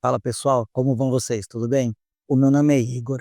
Fala pessoal, como vão vocês? Tudo bem? O meu nome é Igor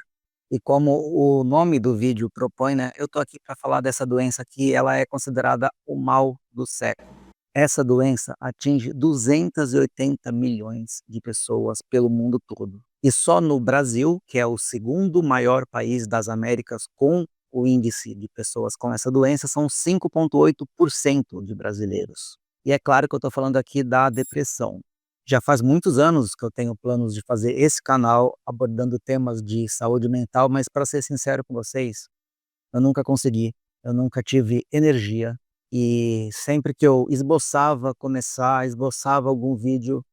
e como o nome do vídeo propõe, né, eu tô aqui para falar dessa doença que ela é considerada o mal do século. Essa doença atinge 280 milhões de pessoas pelo mundo todo. E só no Brasil, que é o segundo maior país das Américas com o índice de pessoas com essa doença, são 5,8% de brasileiros. E é claro que eu estou falando aqui da depressão. Já faz muitos anos que eu tenho planos de fazer esse canal abordando temas de saúde mental, mas para ser sincero com vocês, eu nunca consegui, eu nunca tive energia e sempre que eu esboçava algum vídeo,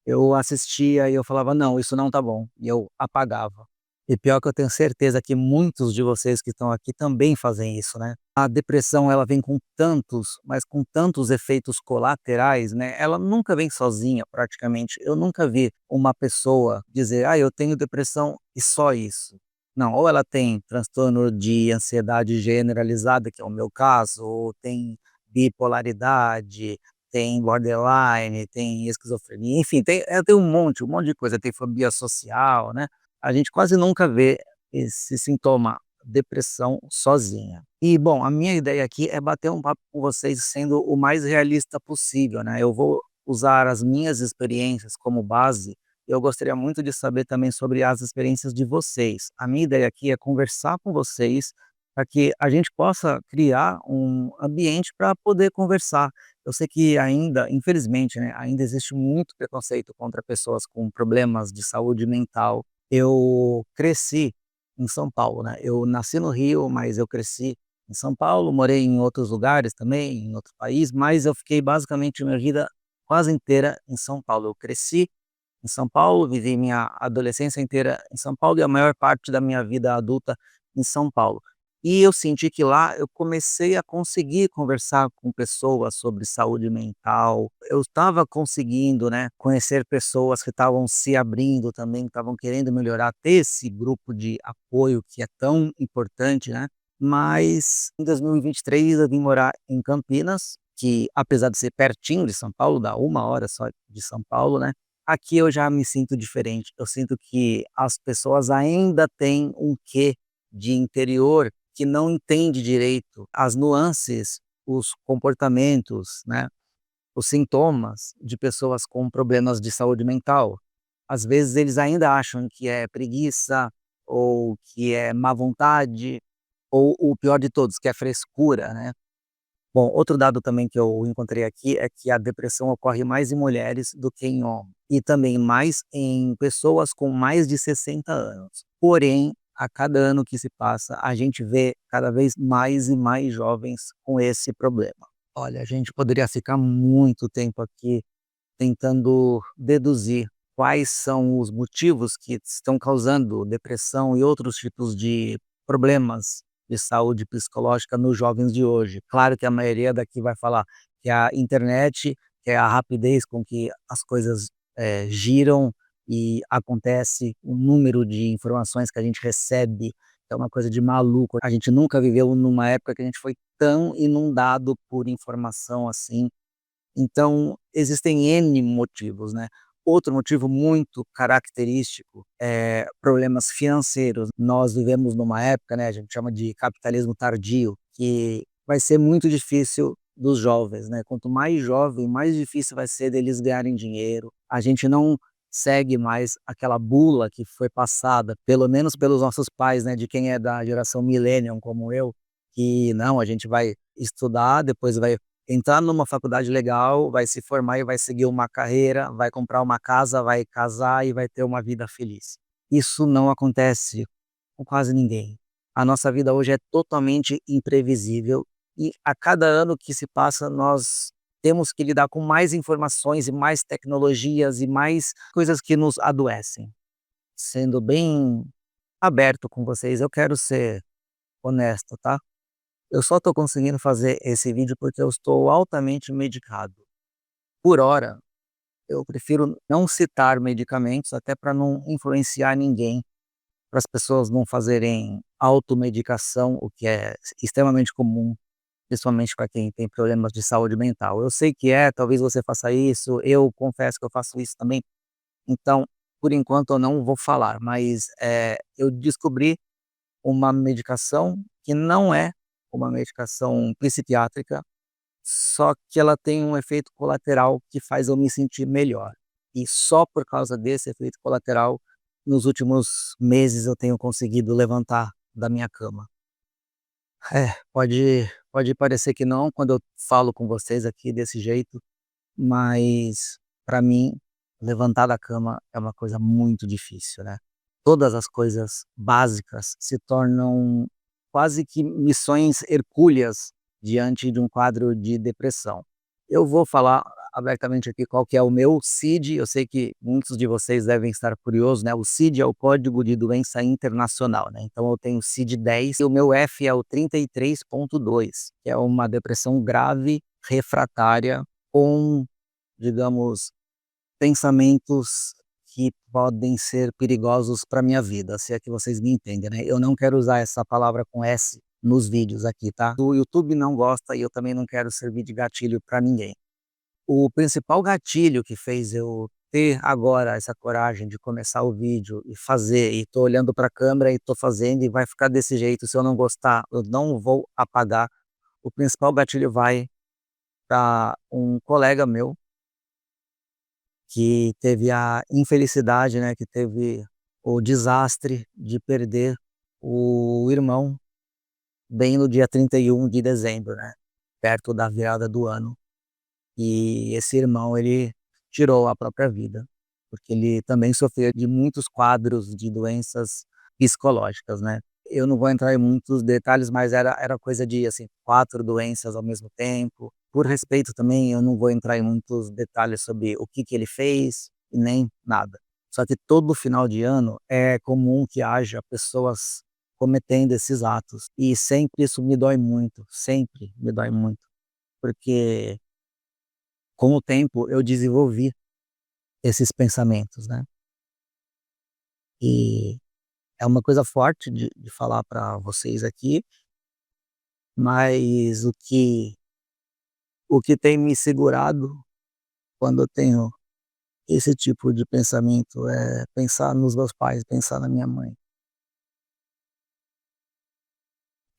eu assistia e eu falava: "Não, isso não tá bom", e eu apagava. E pior que eu tenho certeza que muitos de vocês que estão aqui também fazem isso, né. A depressão ela vem com tantos, mas com tantos efeitos colaterais, né, ela nunca vem sozinha praticamente. Eu nunca vi uma pessoa dizer: "Ah, eu tenho depressão e só isso". Não, ou ela tem transtorno de ansiedade generalizada, que é o meu caso, ou tem bipolaridade, tem borderline, tem esquizofrenia, enfim, tem um monte de coisa, tem fobia social, né. A gente quase nunca vê esse sintoma, depressão, sozinha. E bom, a minha ideia aqui é bater um papo com vocês sendo o mais realista possível, né. Eu vou usar as minhas experiências como base, e eu gostaria muito de saber também sobre as experiências de vocês. A minha ideia aqui é conversar com vocês, para que a gente possa criar um ambiente para poder conversar. Eu sei que ainda, infelizmente, né, ainda existe muito preconceito contra pessoas com problemas de saúde mental. Eu cresci em São Paulo, né, eu nasci no Rio, mas eu cresci em São Paulo, morei em outros lugares também, em outro país, mas eu fiquei basicamente minha vida quase inteira em São Paulo. Eu cresci em São Paulo, vivi minha adolescência inteira em São Paulo e a maior parte da minha vida adulta em São Paulo. E eu senti que lá eu comecei a conseguir conversar com pessoas sobre saúde mental. Eu estava conseguindo, né, conhecer pessoas que estavam se abrindo também, que estavam querendo melhorar, ter esse grupo de apoio que é tão importante, né. Mas em 2023 eu vim morar em Campinas, que apesar de ser pertinho de São Paulo, dá 1 hora só de São Paulo, né, aqui eu já me sinto diferente. Eu sinto que as pessoas ainda têm um quê de interior que não entende direito as nuances, os comportamentos, né, os sintomas de pessoas com problemas de saúde mental. Às vezes eles ainda acham que é preguiça, ou que é má vontade, ou o pior de todos, que é frescura, né. Bom, outro dado também que eu encontrei aqui é que a depressão ocorre mais em mulheres do que em homens, e também mais em pessoas com mais de 60 anos. Porém, a cada ano que se passa, a gente vê cada vez mais e mais jovens com esse problema. Olha, a gente poderia ficar muito tempo aqui tentando deduzir quais são os motivos que estão causando depressão e outros tipos de problemas de saúde psicológica nos jovens de hoje. Claro que a maioria daqui vai falar que é a internet, que é a rapidez com que as coisas, giram e acontece, o número de informações que a gente recebe é uma coisa de maluco. A gente nunca viveu numa época que a gente foi tão inundado por informação assim. Então, existem N motivos, né. Outro motivo muito característico é problemas financeiros. Nós vivemos numa época, né, a gente chama de capitalismo tardio, que vai ser muito difícil dos jovens, né. Quanto mais jovem, mais difícil vai ser deles ganharem dinheiro. A gente não segue mais aquela bula que foi passada, pelo menos pelos nossos pais, né, de quem é da geração millennium como eu, que não, a gente vai estudar, depois vai entrar numa faculdade legal, vai se formar e vai seguir uma carreira, vai comprar uma casa, vai casar e vai ter uma vida feliz. Isso não acontece com quase ninguém. A nossa vida hoje é totalmente imprevisível e a cada ano que se passa nós temos que lidar com mais informações e mais tecnologias e mais coisas que nos adoecem. Sendo bem aberto com vocês, eu quero ser honesto, tá? Eu só estou conseguindo fazer esse vídeo porque eu estou altamente medicado. Por hora, eu prefiro não citar medicamentos, até para não influenciar ninguém, para as pessoas não fazerem automedicação, o que é extremamente comum, principalmente para quem tem problemas de saúde mental. Eu sei que é, talvez você faça isso, eu confesso que eu faço isso também. Então, por enquanto eu não vou falar, mas, eu descobri uma medicação que não é uma medicação psiquiátrica, só que ela tem um efeito colateral que faz eu me sentir melhor. E só por causa desse efeito colateral, nos últimos meses eu tenho conseguido levantar da minha cama. Pode parecer que não, quando eu falo com vocês aqui desse jeito, mas para mim, levantar da cama é uma coisa muito difícil, né. Todas as coisas básicas se tornam quase que missões hercúleas diante de um quadro de depressão. Eu vou falar abertamente aqui qual que é o meu CID, eu sei que muitos de vocês devem estar curiosos, né, o CID é o Código de Doença Internacional, né, então eu tenho o CID-10 e o meu F é o 33.2, que é uma depressão grave, refratária, com, digamos, pensamentos que podem ser perigosos para minha vida, se é que vocês me entendem, né. Eu não quero usar essa palavra com S nos vídeos aqui, tá. O YouTube não gosta e eu também não quero servir de gatilho para ninguém. O principal gatilho que fez eu ter agora essa coragem de começar o vídeo e fazer, e tô olhando para a câmera e tô fazendo e vai ficar desse jeito, se eu não gostar, eu não vou apagar. O principal gatilho vai para um colega meu que teve a infelicidade, né, que teve o desastre de perder o irmão bem no dia 31 de dezembro, né, perto da virada do ano. E esse irmão, ele tirou a própria vida, porque ele também sofria de muitos quadros de doenças psicológicas, né. Eu não vou entrar em muitos detalhes, mas era coisa de, assim, 4 doenças ao mesmo tempo. Por respeito também, eu não vou entrar em muitos detalhes sobre o que ele fez e nem nada. Só que todo final de ano é comum que haja pessoas cometendo esses atos, e sempre isso me dói muito, sempre me dói muito, porque com o tempo eu desenvolvi esses pensamentos, né. E é uma coisa forte de falar para vocês aqui, mas o que tem me segurado quando eu tenho esse tipo de pensamento é pensar nos meus pais, pensar na minha mãe.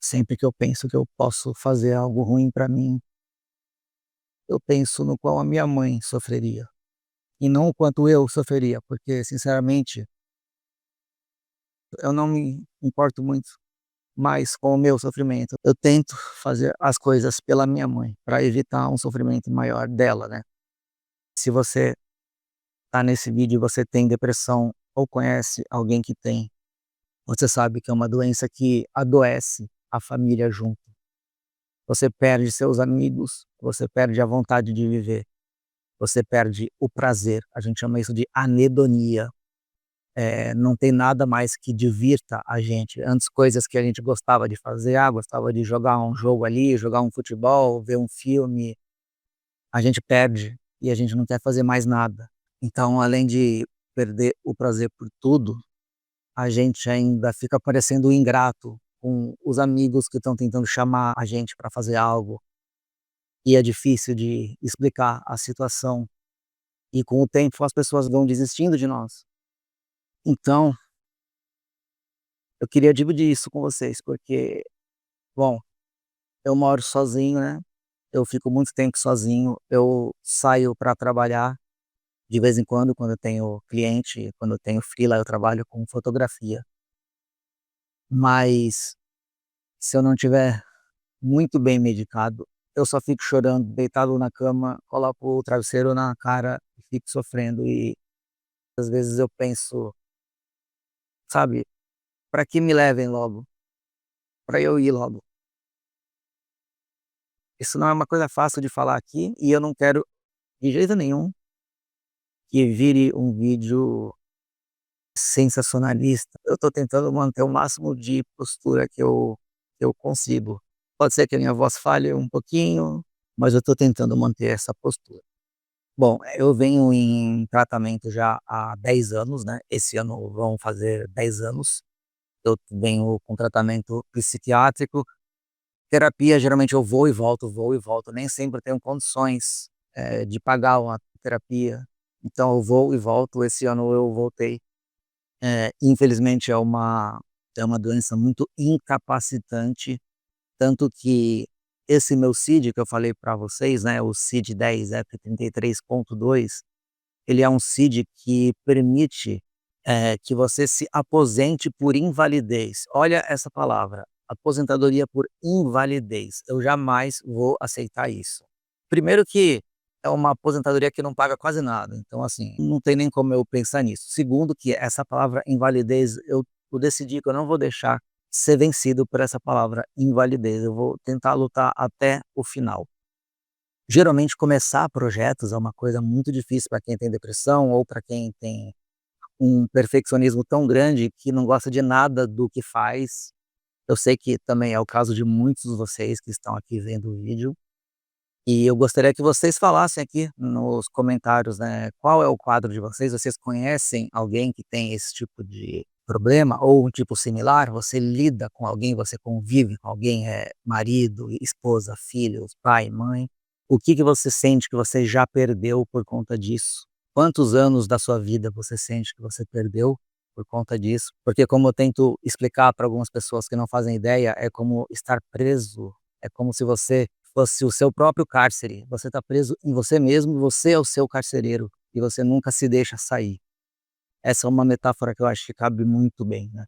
Sempre que eu penso que eu posso fazer algo ruim para mim, eu penso no qual a minha mãe sofreria, e não o quanto eu sofreria, porque sinceramente eu não me importo muito mais com o meu sofrimento. Eu tento fazer as coisas pela minha mãe, para evitar um sofrimento maior dela, né. Se você tá nesse vídeo e você tem depressão ou conhece alguém que tem, você sabe que é uma doença que adoece a família junto. Você perde seus amigos, você perde a vontade de viver, você perde o prazer, a gente chama isso de anedonia. Não tem nada mais que divirta a gente. Antes, coisas que a gente gostava de fazer, gostava de jogar um jogo ali, jogar um futebol, ver um filme, a gente perde e a gente não quer fazer mais nada. Então, além de perder o prazer por tudo, a gente ainda fica parecendo um ingrato com os amigos que estão tentando chamar a gente para fazer algo, e é difícil de explicar a situação, e com o tempo as pessoas vão desistindo de nós. Então, eu queria dividir isso com vocês, porque, bom, eu moro sozinho, né, eu fico muito tempo sozinho, eu saio para trabalhar de vez em quando eu tenho cliente, quando eu tenho freela, eu trabalho com fotografia. Mas se eu não tiver muito bem medicado, eu só fico chorando, deitado na cama, coloco o travesseiro na cara e fico sofrendo, e às vezes eu penso, sabe, para que me levem logo, para eu ir logo. Isso não é uma coisa fácil de falar aqui e eu não quero de jeito nenhum que vire um vídeo sensacionalista. Eu estou tentando manter o máximo de postura que eu consigo. Pode ser que a minha voz falhe um pouquinho, mas eu estou tentando manter essa postura. Bom, eu venho em tratamento já há 10 anos, né, esse ano vão fazer 10 anos. Eu venho com tratamento psiquiátrico, terapia geralmente eu vou e volto, nem sempre eu tenho condições, de pagar uma terapia. Então eu vou e volto, esse ano eu voltei. Infelizmente é uma doença muito incapacitante, tanto que esse meu CID que eu falei para vocês, né, o CID-10F33.2, ele é um CID que permite, que você se aposente por invalidez. Olha essa palavra, aposentadoria por invalidez. Eu jamais vou aceitar isso. Primeiro que é uma aposentadoria que não paga quase nada, então assim, não tem nem como eu pensar nisso. Segundo que essa palavra invalidez, eu decidi que eu não vou deixar ser vencido por essa palavra invalidez, eu vou tentar lutar até o final. Geralmente começar projetos é uma coisa muito difícil para quem tem depressão ou para quem tem um perfeccionismo tão grande que não gosta de nada do que faz. Eu sei que também é o caso de muitos de vocês que estão aqui vendo o vídeo, e eu gostaria que vocês falassem aqui nos comentários, né, qual é o quadro de vocês, vocês conhecem alguém que tem esse tipo de problema ou um tipo similar? Você lida com alguém, você convive com alguém, marido, esposa, filhos, pai, mãe? O que que você sente que você já perdeu por conta disso? Quantos anos da sua vida você sente que você perdeu por conta disso? Porque como eu tento explicar para algumas pessoas que não fazem ideia, é como estar preso, é como se você fosse o seu próprio cárcere, você está preso em você mesmo, você é o seu carcereiro, e você nunca se deixa sair. Essa é uma metáfora que eu acho que cabe muito bem, né.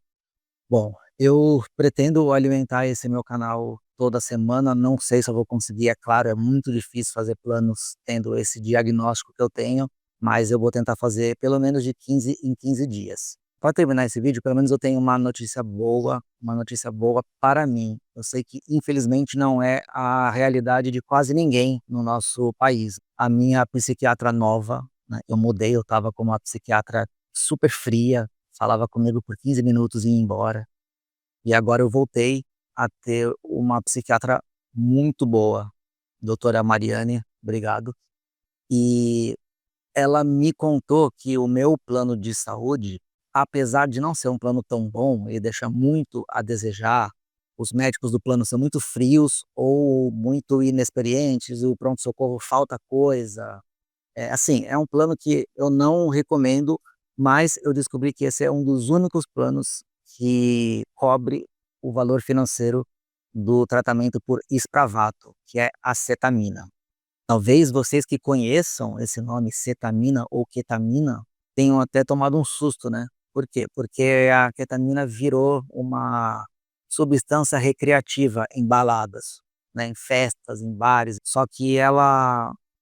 Bom, eu pretendo alimentar esse meu canal toda semana, não sei se eu vou conseguir, é claro, é muito difícil fazer planos tendo esse diagnóstico que eu tenho, mas eu vou tentar fazer pelo menos de 15 em 15 dias. Para terminar esse vídeo, pelo menos eu tenho uma notícia boa para mim. Eu sei que infelizmente não é a realidade de quase ninguém no nosso país. A minha psiquiatra nova, né, eu mudei, eu estava com uma psiquiatra super fria, falava comigo por 15 minutos e ia embora. E agora eu voltei a ter uma psiquiatra muito boa, doutora Mariane, obrigado. E ela me contou que o meu plano de saúde, apesar de não ser um plano tão bom e deixa muito a desejar, os médicos do plano são muito frios ou muito inexperientes, o pronto-socorro falta coisa. Assim, é um plano que eu não recomendo, mas eu descobri que esse é um dos únicos planos que cobre o valor financeiro do tratamento por Spravato, que é a cetamina. Talvez vocês que conheçam esse nome cetamina ou ketamina tenham até tomado um susto, né. Por quê? Porque a ketamina virou uma substância recreativa em baladas, né, em festas, em bares, só que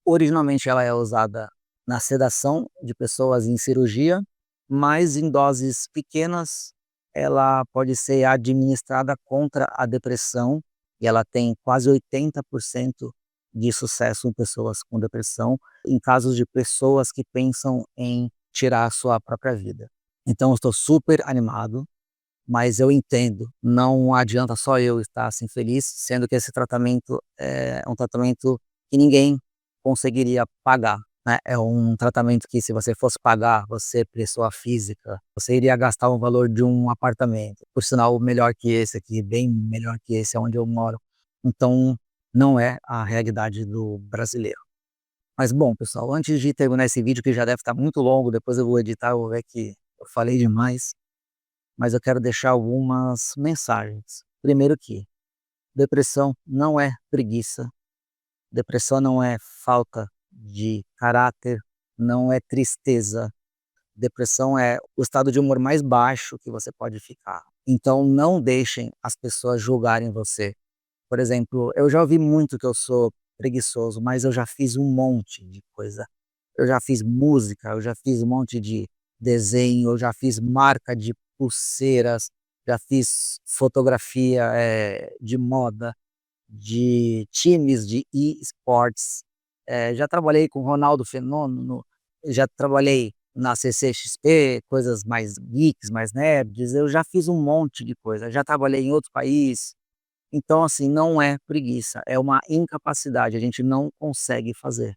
originalmente ela é usada na sedação de pessoas em cirurgia, mas em doses pequenas ela pode ser administrada contra a depressão, e ela tem quase 80% de sucesso em pessoas com depressão, em casos de pessoas que pensam em tirar a sua própria vida. Então eu estou super animado, mas eu entendo, não adianta só eu estar assim feliz, sendo que esse tratamento é um tratamento que ninguém conseguiria pagar, né. É um tratamento que se você fosse pagar, você, pessoa física, você iria gastar o valor de um apartamento, por sinal melhor que esse aqui, bem melhor que esse onde eu moro. Então, não é a realidade do brasileiro. Mas bom pessoal, antes de terminar esse vídeo que já deve estar muito longo, depois eu vou editar, eu vou ver que eu falei demais, mas eu quero deixar algumas mensagens. Primeiro que depressão não é preguiça, depressão não é falta de caráter, não é tristeza, depressão é o estado de humor mais baixo que você pode ficar. Então não deixem as pessoas julgarem você. Por exemplo, eu já ouvi muito que eu sou preguiçoso, mas eu já fiz um monte de coisa. Eu já fiz música, eu já fiz um monte de desenho, eu já fiz marca de pulseiras, já fiz fotografia, de moda, de times de e-sports, já trabalhei com Ronaldo Fenômeno, já trabalhei na CCXP, coisas mais geeks, mais nerds, eu já fiz um monte de coisa, já trabalhei em outro país. Então, assim, não é preguiça, é uma incapacidade, a gente não consegue fazer.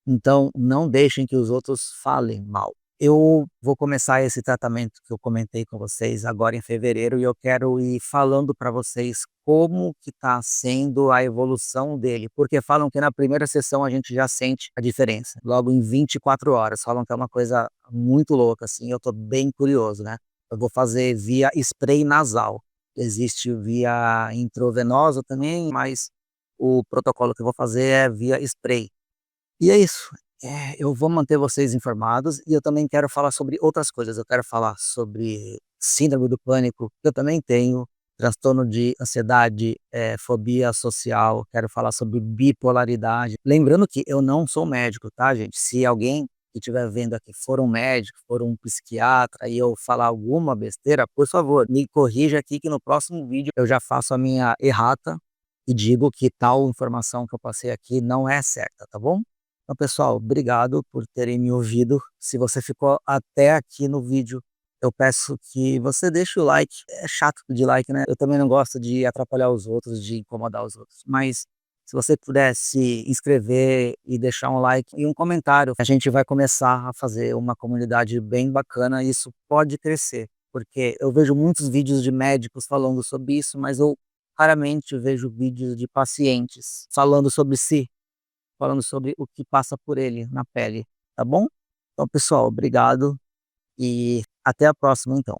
Então, não deixem que os outros falem mal. Eu vou começar esse tratamento que eu comentei com vocês agora em fevereiro e eu quero ir falando para vocês como que está sendo a evolução dele, porque falam que na primeira sessão a gente já sente a diferença, logo em 24 horas, falam que é uma coisa muito louca, assim, eu tô bem curioso, né. Eu vou fazer via spray nasal, existe via intravenosa também, mas o protocolo que eu vou fazer é via spray. E é isso. Eu vou manter vocês informados e eu também quero falar sobre outras coisas. Eu quero falar sobre síndrome do pânico, que eu também tenho, transtorno de ansiedade, fobia social, quero falar sobre bipolaridade. Lembrando que eu não sou médico, tá, gente? Se alguém que estiver vendo aqui for um médico, for um psiquiatra e eu falar alguma besteira, por favor, me corrija aqui que no próximo vídeo eu já faço a minha errata e digo que tal informação que eu passei aqui não é certa, tá bom? Então, pessoal, obrigado por terem me ouvido. Se você ficou até aqui no vídeo, eu peço que você deixe o like. É chato pedir like, né? Eu também não gosto de atrapalhar os outros, de incomodar os outros. Mas se você pudesse inscrever e deixar um like e um comentário, a gente vai começar a fazer uma comunidade bem bacana e isso pode crescer. Porque eu vejo muitos vídeos de médicos falando sobre isso, mas eu raramente vejo vídeos de pacientes falando sobre si, falando sobre o que passa por ele na pele, tá bom? Então pessoal, obrigado e até a próxima então.